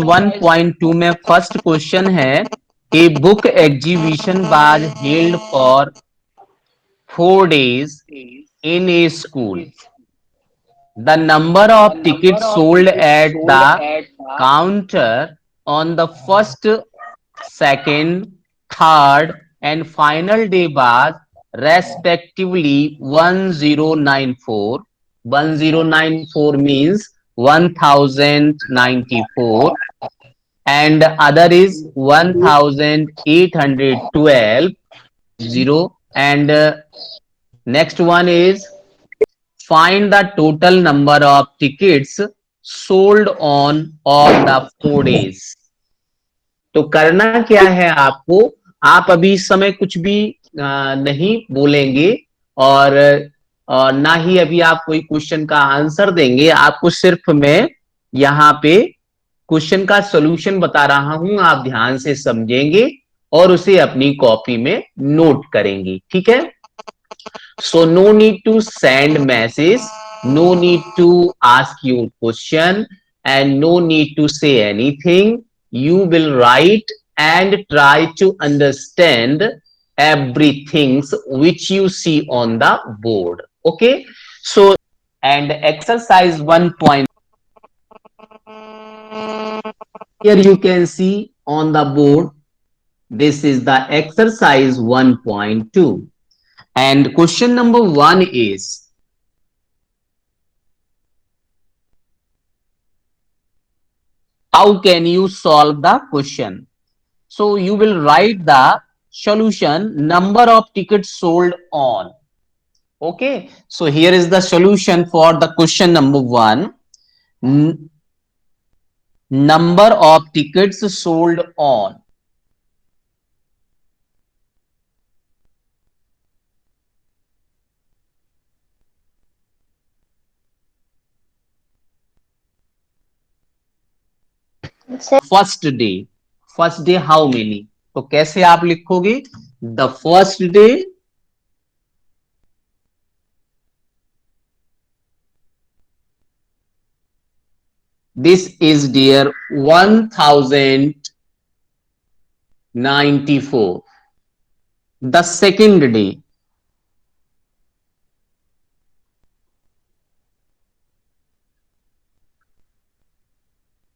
1.2 में first question है, a book exhibition was held for 4 days in a school. The number of tickets sold at the counter on the first, second, third, and final day was respectively 1094. 1094 means 1094, and other is 1812. And next one is find the total number of tickets sold on all the 4 days. तो करना क्या है आपको, आप अभी इस समय कुछ भी नहीं बोलेंगे और ना ही अभी आप कोई क्वेश्चन का आंसर देंगे। आपको सिर्फ मैं यहाँ पे क्वेश्चन का सॉल्यूशन बता रहा हूं, आप ध्यान से समझेंगे और उसे अपनी कॉपी में नोट करेंगे। ठीक है, so no need to send message, no need to ask you question, and no need to say anything. You will write and try to understand everything which you see on the board. Okay, so and exercise 1. Here you can see on the board, this is the exercise 1.2. And question number 1 is, how can you solve the question? So you will write the solution, number of tickets sold on. Okay, so here is the solution for the question number 1. Number of tickets sold on. First day, first day how many, तो कैसे आप लिखोगे, the first day this is dear 1094. The second day,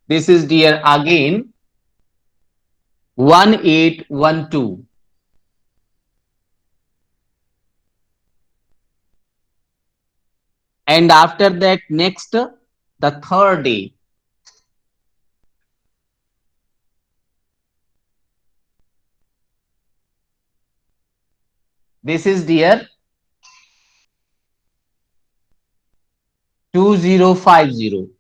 this is dear again 1812. And after that, next, the third day, this is dear 2050.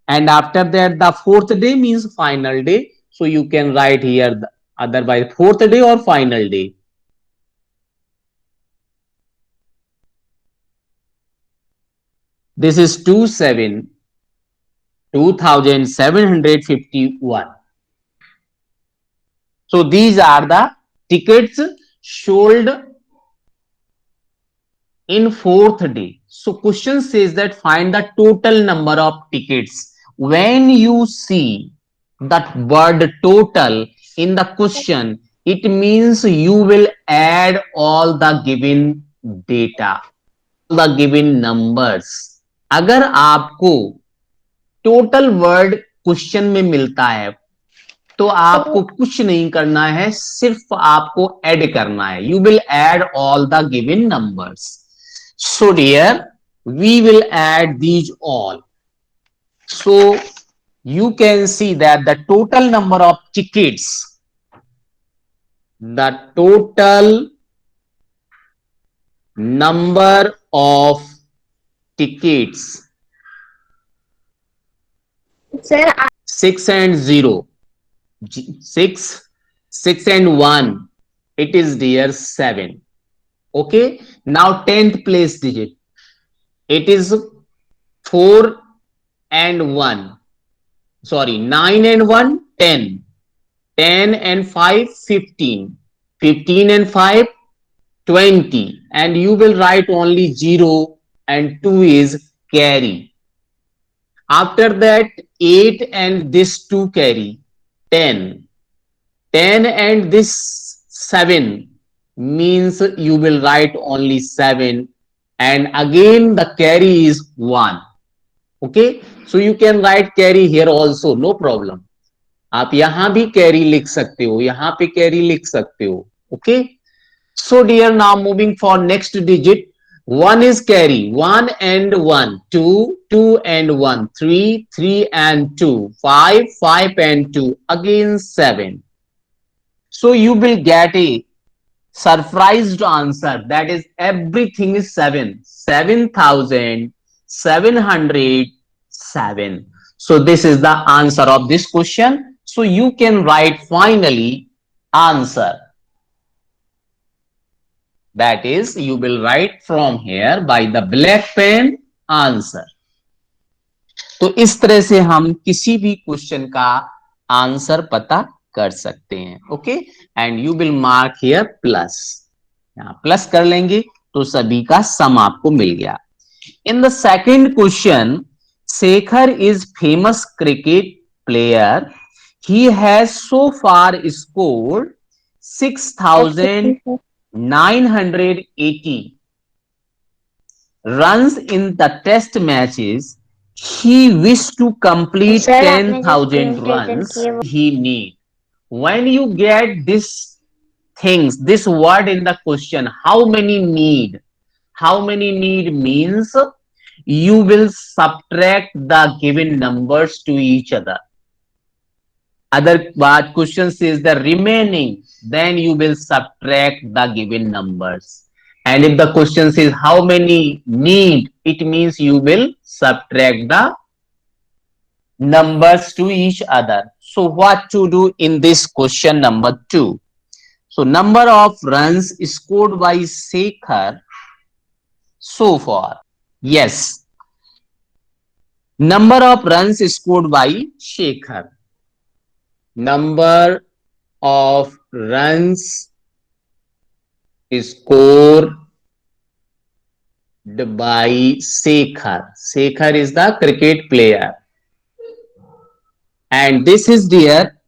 And after that, the fourth day means final day. So you can write here otherwise fourth day or final day. This is 2751. So these are the tickets sold in fourth day. So question says that find the total number of tickets. When you see that word total in the question, it means you will add all the given data, the given numbers. अगर आपको total word question में मिलता है तो आपको कुछ नहीं करना है, सिर्फ आपको ऐड करना है। You will add all the given numbers. So dear, we will add these all. So you can see that the total number of tickets, the total number of tickets, Sir, 6 and 0, 6 and 1, it is dear 7. Okay, now 10th place digit, it is 4 and 1, sorry, 9 and 1, 10, 10 and 5, 15, 15 and 5, 20, and you will write only 0 and 2 is carry. After that, 8 and this 2 carry 10. 10 and this 7 means you will write only 7, and again the carry is 1. Okay, so you can write carry here also, no problem. आप यहां भी carry लिख सकते हो, यहां पे carry लिख सकते हो. Okay, so dear, now moving for next digit. 1 is carry, 1 and 1, 2, 2 and 1, 3, 3 and 2, 5, 5 and 2, again 7. So you will get a surprised answer, that is everything is 7, 7,707. So this is the answer of this question. So you can write finally answer, that is you will write from here by the black pen answer. तो इस तरह से हम किसी भी question का answer पता कर सकते हैं. Okay, and you will mark here plus, यहां प्लस कर लेंगे तो सभी का सम आपको मिल गया. In the second question, Shekhar is famous cricket player, he has so far scored 6,980 runs in the test matches. He wished to complete 10,000 runs he need. When you get this things, this word in the question, how many need? How many need means you will subtract the given numbers to each other. Other but question says the remaining, then you will subtract the given numbers. And if the question says how many need, it means you will subtract the numbers to each other. So what to do in this question number 2? So number of runs scored by Shekhar so far. Yes. Number of runs scored by Shekhar. Number of runs scored by Shekhar. Shekhar is the cricket player. And this is dear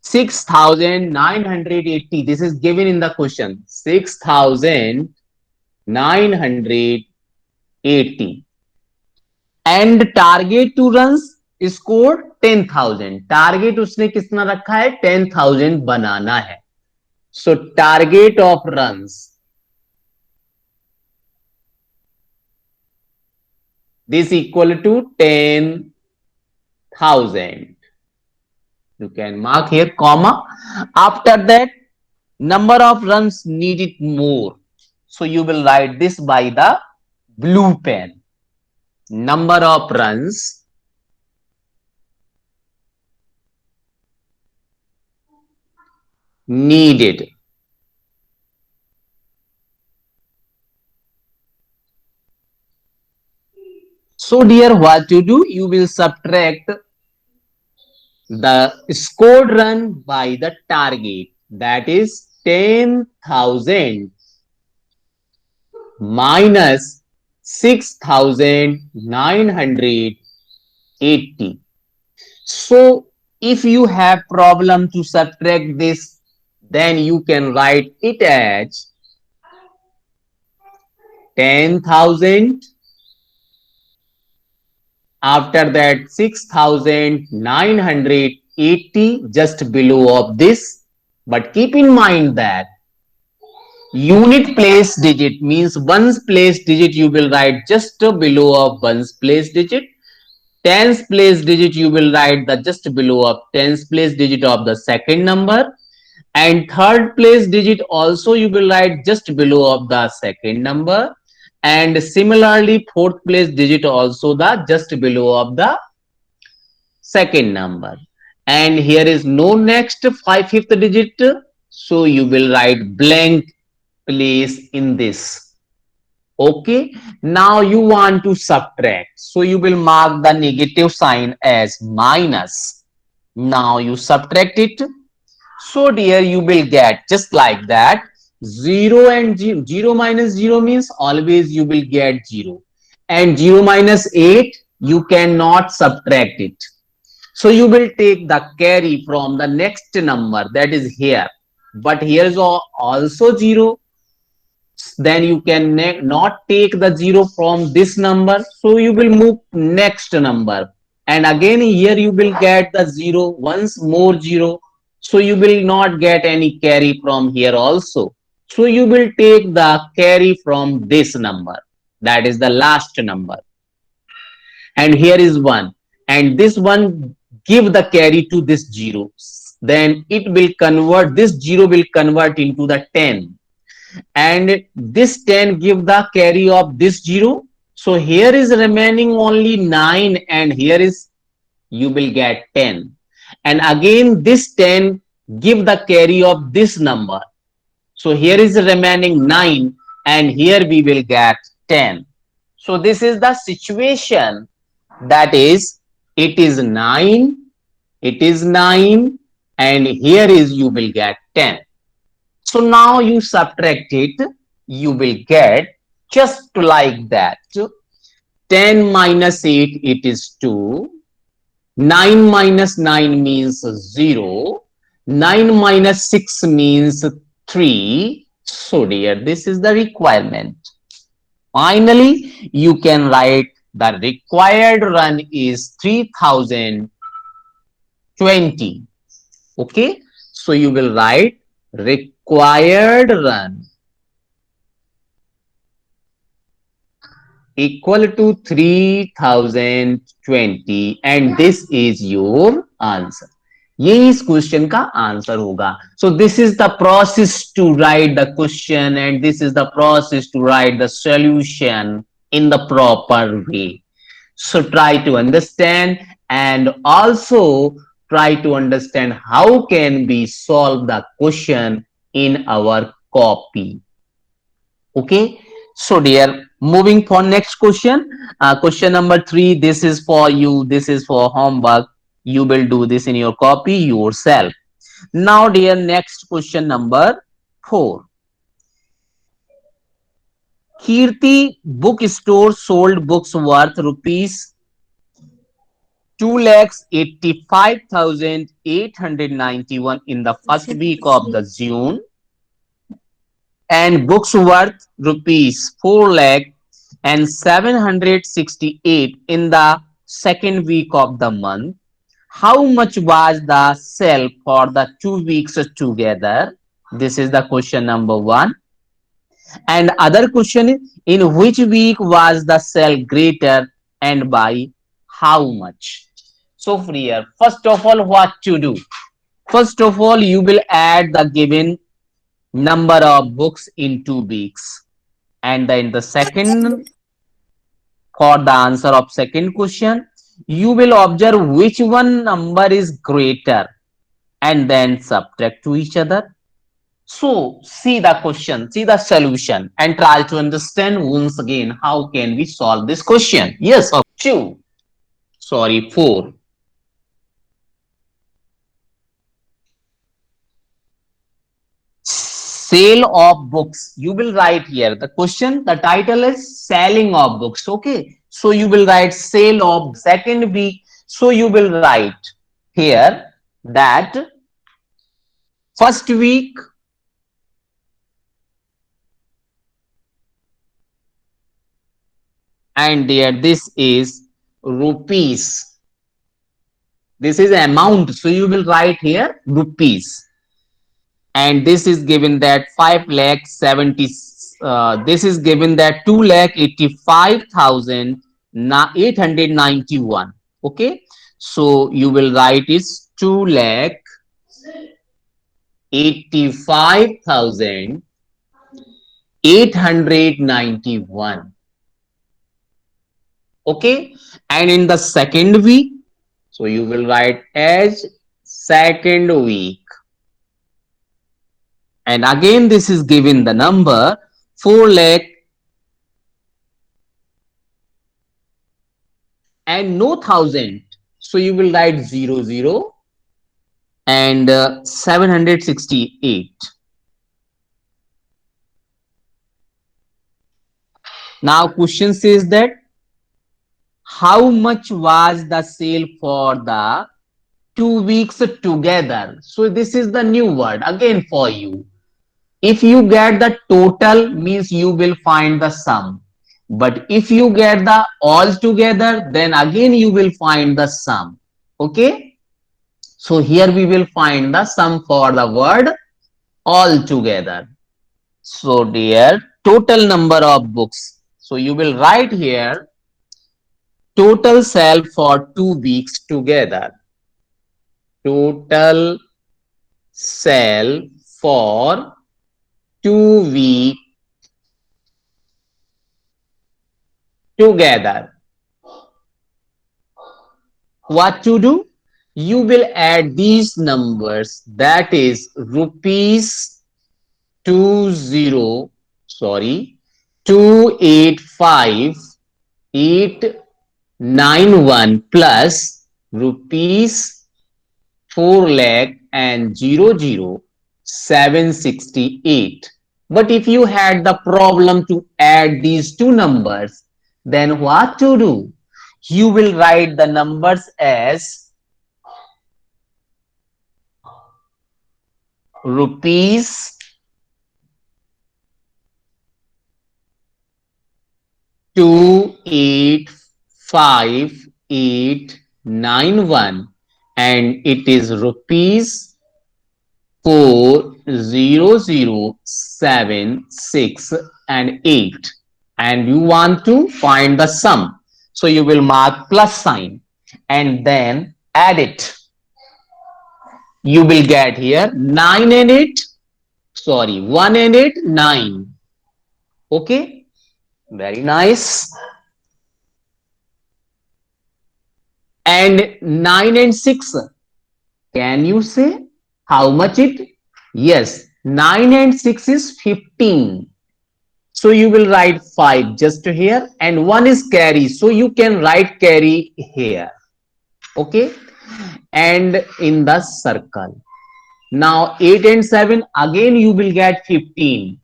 6,980. This is given in the question. 6,980. And target to runs score 10,000. Target उसने कितना रखा है? 10,000 बनाना है. So target of runs, this equal to 10,000. You can mark here comma. After that, number of runs needed more. So you will write this by the blue pen. Number of runs needed. So dear, what you do? You will subtract the scored run by the target, that is 10,000 minus 6,980. So if you have problem to subtract this, then you can write it as 10,000. After that 6,980 just below of this. But keep in mind that unit place digit means ones place digit you will write just below of ones place digit. Tens place digit you will write the just below of tens place digit of the second number. And third place digit also you will write just below of the second number. And similarly, fourth place digit also the just below of the second number. And here is no next fifth digit. So you will write blank place in this. Okay. Now you want to subtract. So you will mark the negative sign as minus. Now you subtract it. So dear, you will get just like that. 0 and 0 minus 0 means always you will get 0. And 0 minus 8 you cannot subtract it. So you will take the carry from the next number, that is here, but here is also 0. Then you can not take the 0 from this number, so you will move next number, and again here you will get the 0, once more 0, so you will not get any carry from here also, so you will take the carry from this number, that is the last number, and here is 1, and this one give the carry to this 0, then it will convert, this 0 will convert into the 10, and this 10 give the carry of this 0, so here is remaining only 9, and here is you will get 10, and again this 10 give the carry of this number, so here is remaining 9, and here we will get 10. So this is the situation, that is it is 9, it is 9, and here is you will get 10. So now you subtract it, you will get just like that. 10 minus 8, it is 2. 9 minus 9 means 0. 9 minus 6 means 3. So dear, this is the requirement. Finally, you can write the required run is 3020. Okay, so you will write required run equal to 3020, and this is your answer. ये इस question का answer होगा. So this is the process to write the question, and this is the process to write the solution in the proper way. So try to understand, and also try to understand how can we solve the question in our copy. Okay, so dear, moving for next question. Question number 3, this is for you, this is for homework, you will do this in your copy yourself. Now dear, next question number 4. Kirti bookstore sold books worth rupees 2,85,891 in the first week of the June, and books worth rupees 4,768 in the second week of the month. How much was the sale for the 2 weeks together? This is the question number 1. And other question is, in which week was the sale greater and by how much? So here, first of all, what to do? First of all, you will add the given number of books in 2 weeks, and then the second, for the answer of second question, you will observe which one number is greater and then subtract to each other. So see the question, see the solution, and try to understand once again how can we solve this question. Yes, 2, sorry, 4. Sale of books, you will write here the question, the title is selling of books. Okay, so you will write sale of second week, so you will write here that first week and there this is rupees, this is amount, so you will write here rupees, and this is given that 5 lakh 70, this is given that 2 lakh 85,891. Okay, so you will write is 2 lakh 85,891. Okay, and in the second week, so you will write as second week, and again this is given the number 4 lakh and no thousand, so you will write 00 and 768. Now question says that how much was the sale for the 2 weeks together? So this is the new word again for you. If you get the total means you will find the sum. But if you get the all together, then again you will find the sum. Okay. So here we will find the sum for the word all together. So dear, total number of books. So you will write here total sale for 2 weeks together. Total sale for 2 weeks together. What to do? You will add these numbers, that is rupees 20 sorry 285891 plus rupees 4 lakh and 00768. But if you had the problem to add these two numbers, then what to do? You will write the numbers as rupees 285891 and it is rupees 40076 and 8, and you want to find the sum, so you will mark plus sign and then add it. You will get here 9 and 8, sorry 1 and 8 9. Okay, very nice. And 9 and 6, can you say how much it? Yes, 9 and 6 is 15. So you will write 5 just here and 1 is carry. So you can write carry here. Okay. And in the circle. Now 8 and 7, again you will get 15.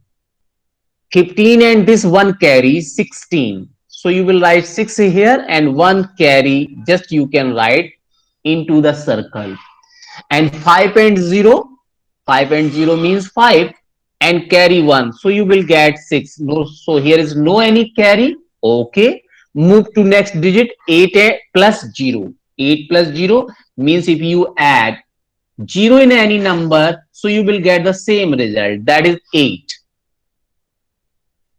15 and this 1 carry 16. So you will write 6 here and 1 carry, just you can write into the circle. And 5 and 0, 5 and 0 means 5 and carry 1. So you will get 6. No, so here is no any carry. Okay. Move to next digit 8 plus 0. 8 plus 0 means if you add 0 in any number, so you will get the same result, that is 8.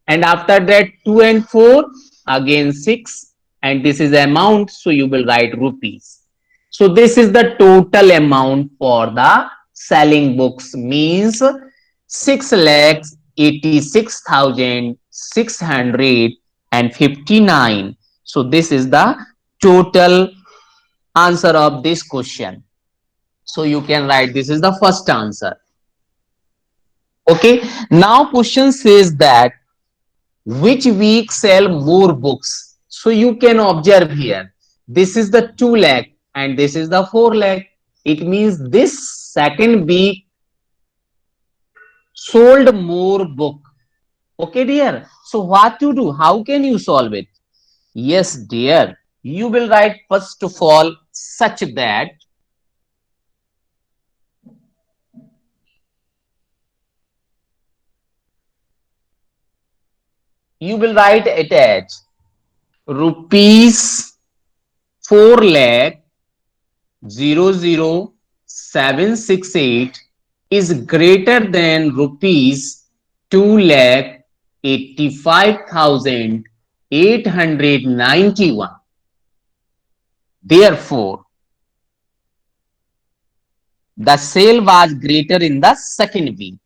And after that 2 and 4, again 6, and this is amount, so you will write rupees. So this is the total amount for the selling books, means 6,86,659. So this is the total answer of this question. So you can write this is the first answer. Okay, now question says that which week sell more books? So you can observe here, this is the 2 lakh and this is the 4 lakh. It means this second week sold more book. Okay dear, so what to do? How can you solve it? Yes dear, you will write first of all such that you will write it as rupees 4 lakh 00768 is greater than rupees 2 lakh 85,891. Therefore, the sale was greater in the second week.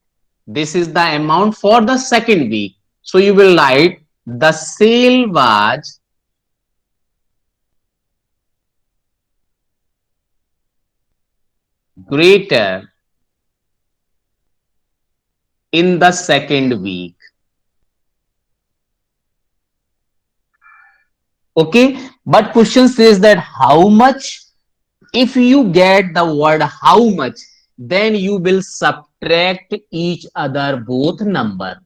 This is the amount for the second week. So you will write the sale was greater in the second week. Okay, but question says that how much? If you get the word how much, then you will subtract each other both number.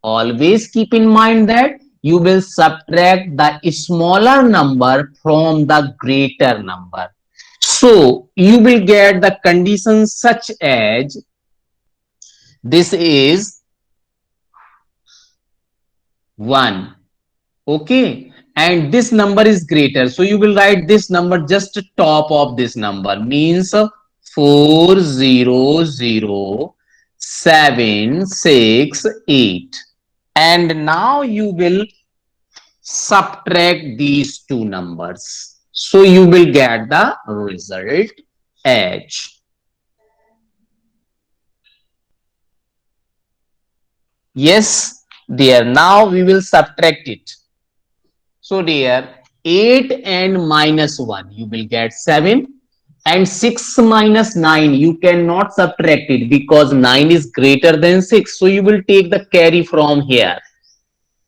Always keep in mind that you will subtract the smaller number from the greater number. So you will get the condition such as this is 1. Okay. And this number is greater. So you will write this number just top of this number means 400,768. And now you will subtract these two numbers. So you will get the result H. Yes, dear. Now we will subtract it. So dear, 8 and minus 1, you will get 7. And 6 minus 9, you cannot subtract it because 9 is greater than 6. So you will take the carry from here.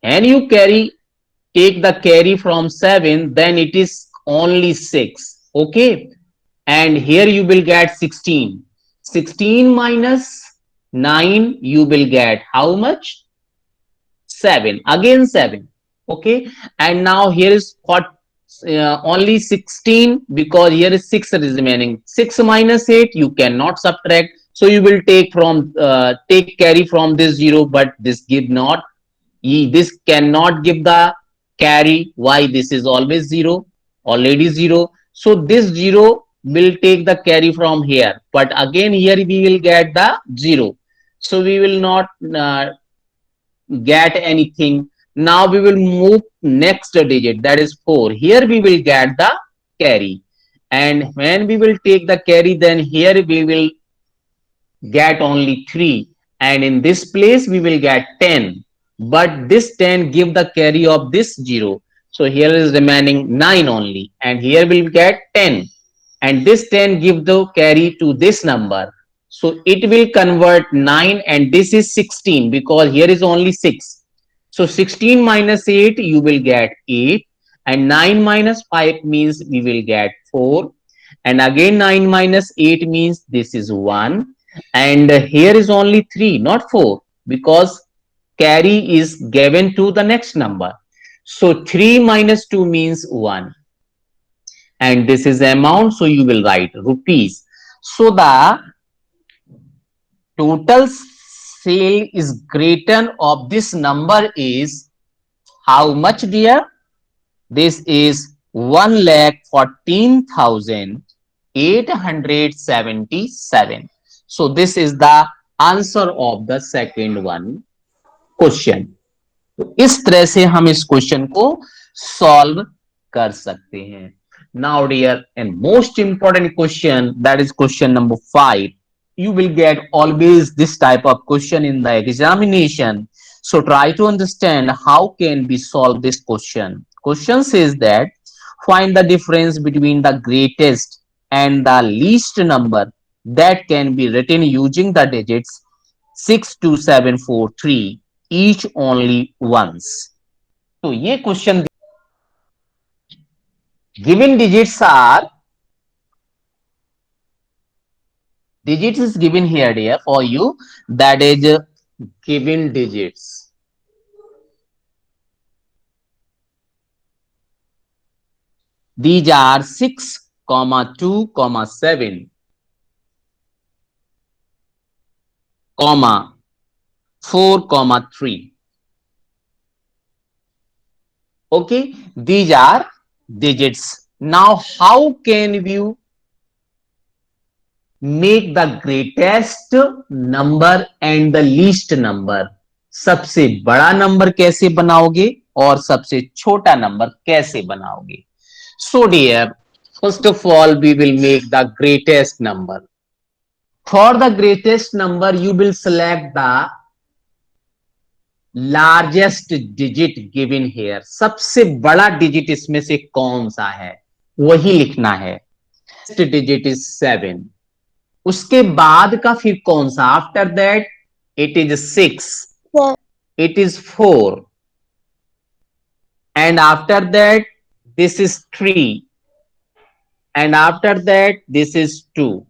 And you take the carry from 7, then it is only 6. Okay. And here you will get 16. 16 minus 9, you will get how much? 7. Again 7. Okay. And now here is what? Only 16 because here is 6 is remaining. 6 minus 8, you cannot subtract. So you will take carry from this 0, but this give not. This cannot give the carry. Why? This is always 0, already 0. So this 0 will take the carry from here. But again here we will get the 0. So we will not get anything. Now we will move next digit, that is 4. Here we will get the carry. And when we will take the carry, then here we will get only 3. And in this place we will get 10. But this 10 give the carry of this 0. So here is remaining 9 only. And here we will get 10. And this 10 give the carry to this number. So it will convert 9 and this is 16 because here is only 6. So 16 minus 8, you will get 8. And 9 minus 5 means we will get 4. And again 9 minus 8 means this is 1. And here is only 3, not 4, because carry is given to the next number. So 3 minus 2 means 1. And this is the amount, so you will write rupees. So the total sale is greater of this number is how much, dear? This is 1,14,877. So this is the answer of the second one question. तो इस तरह से हम इस question को solve कर सकते हैं. Now dear, and most important question, that is question number 5. You will get always this type of question in the examination. So try to understand how can we solve this question. Question says that find the difference between the greatest and the least number that can be written using the digits 62743 each only once. So ये question given digits is given here dear for you, that is given digits. These are 6, 2, 7, 4, 3. Okay, these are digits. Now how can you make the greatest number and the least number? सबसे बड़ा number कैसे बनाओगे और सबसे छोटा number कैसे बनाओगे? So dear, first of all we will make the greatest number. For the greatest number you will select the largest digit given here. सबसे बड़ा डिजिट इसमें से कौन सा है वही लिखना है. Digit is 7. उसके बाद का फिर कौन सा? After that it is 6, it is 4, and after that this is 3, and after that this is 2.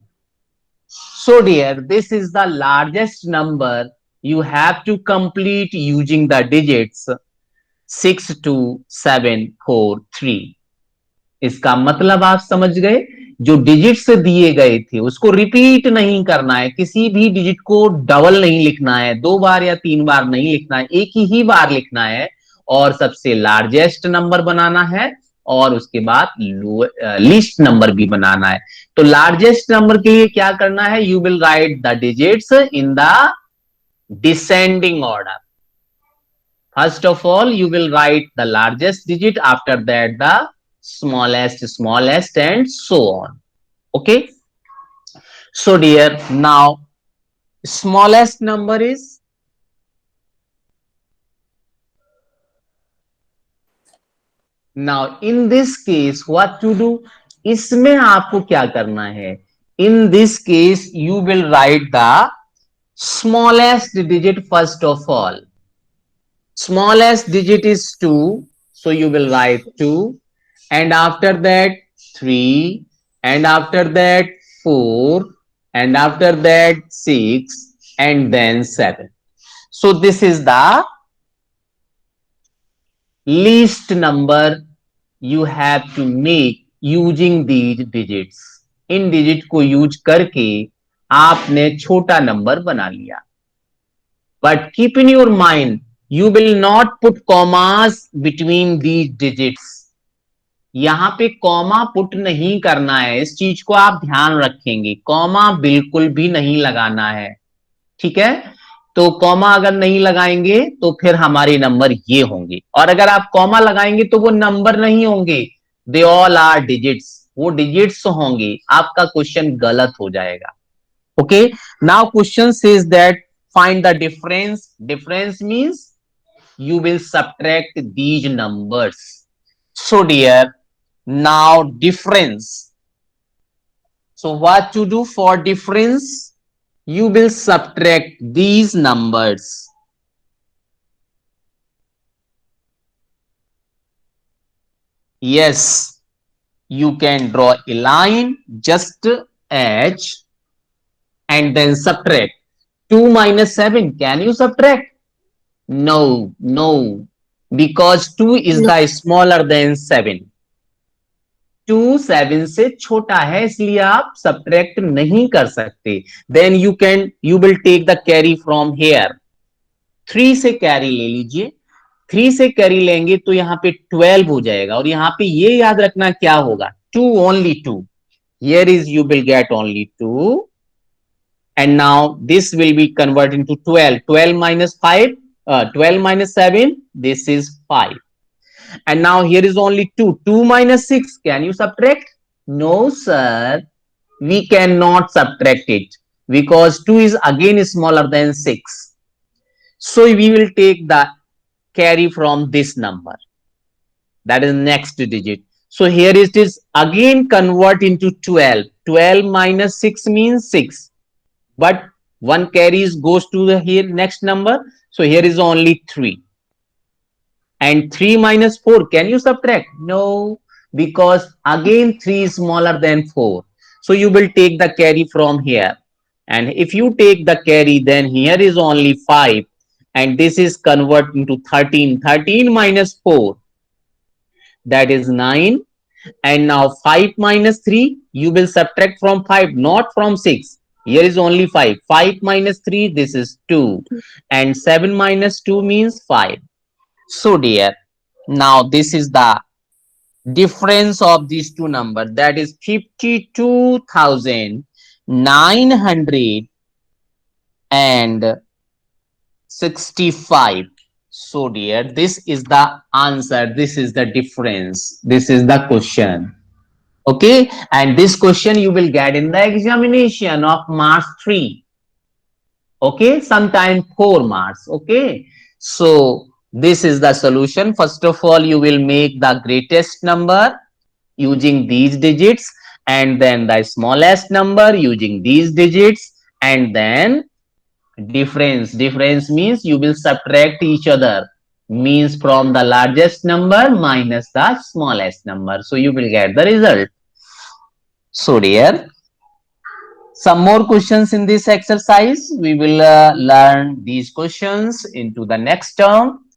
So dear, this is the largest number you have to complete using the digits 62743। इसका मतलब आप समझ गए, जो डिजिट्स दिए गए थे उसको रिपीट नहीं करना है, किसी भी डिजिट को डबल नहीं लिखना है, 2 बार या 3 बार नहीं लिखना है, एक ही बार लिखना है और सबसे लार्जेस्ट नंबर बनाना है और उसके बाद लीस्ट नंबर भी बनाना है। तो लार्जेस्ट नंबर के लिए क्या करना है, you will write the digits in the descending order. First of all, you will write the largest digit, after that the smallest, and so on. Okay. So dear, now smallest number is, now in this case what to do, इसमें आपको क्या करना है, in this case you will write the smallest digit first of all. Smallest digit is 2, so you will write 2, and after that 3, and after that 4, and after that 6, and then 7. So this is the least number you have to make using these digits. In digit को use करके आपने छोटा number बना लिया। But keep in your mind, you will not put commas between these digits. यहां पे comma put नहीं करना है, इस चीज को आप ध्यान रखेंगे, कॉमा बिल्कुल भी नहीं लगाना है, ठीक है। तो कॉमा अगर नहीं लगाएंगे तो फिर हमारे नंबर ये होंगे, और अगर आप कॉमा लगाएंगे तो वो नंबर नहीं होंगे, दे ऑल आर डिजिट्स, वो डिजिट्स होंगे, आपका क्वेश्चन गलत हो जाएगा। Okay, now question says that find the difference. Difference means you will subtract these numbers. So dear, now difference. So what to do for difference? You will subtract these numbers. Yes, you can draw a line just H and then subtract. 2 minus 7, can you subtract? No, no, because 2 is No. the smaller than 7. 2 7 से छोटा है, इसलिए आप subtract नहीं कर सकते। Then you will take the carry from here. 3 से carry ले लीजिए, 3 से कैरी लेंगे तो यहाँ पे 12 हो जाएगा, और यहाँ पे ये याद रखना क्या होगा, 2, only 2, here is you will get only 2, and now this will be converted into 12. 12 minus 5, 12 minus 7, this is 5. And now here is only 2. 2 minus 6, can you subtract? No, sir. We cannot subtract it because 2 is again smaller than 6. So we will take the carry from this number. That is next digit. So here it is again convert into 12. 12 minus 6 means 6. But one carries goes to the here next number. So here is only 3. And 3 minus 4, can you subtract? No, because again 3 is smaller than 4. So you will take the carry from here. And if you take the carry, then here is only 5. And this is convert into 13. 13 minus 4, that is 9. And now 5 minus 3, you will subtract from 5, not from 6. Here is only 5. 5 minus 3, this is 2. And 7 minus 2 means 5. So dear, now this is the difference of these two numbers, that is 52,965. So dear, this is the answer, this is the difference, this is the question. Okay, and this question you will get in the examination of March 3. Okay, sometime 4 marks. Okay, so this is the solution. First of all, you will make the greatest number using these digits, and then the smallest number using these digits, and then difference means you will subtract each other, means from the largest number minus the smallest number, so you will get the result. So dear, some more questions in this exercise. We will learn these questions into the next term.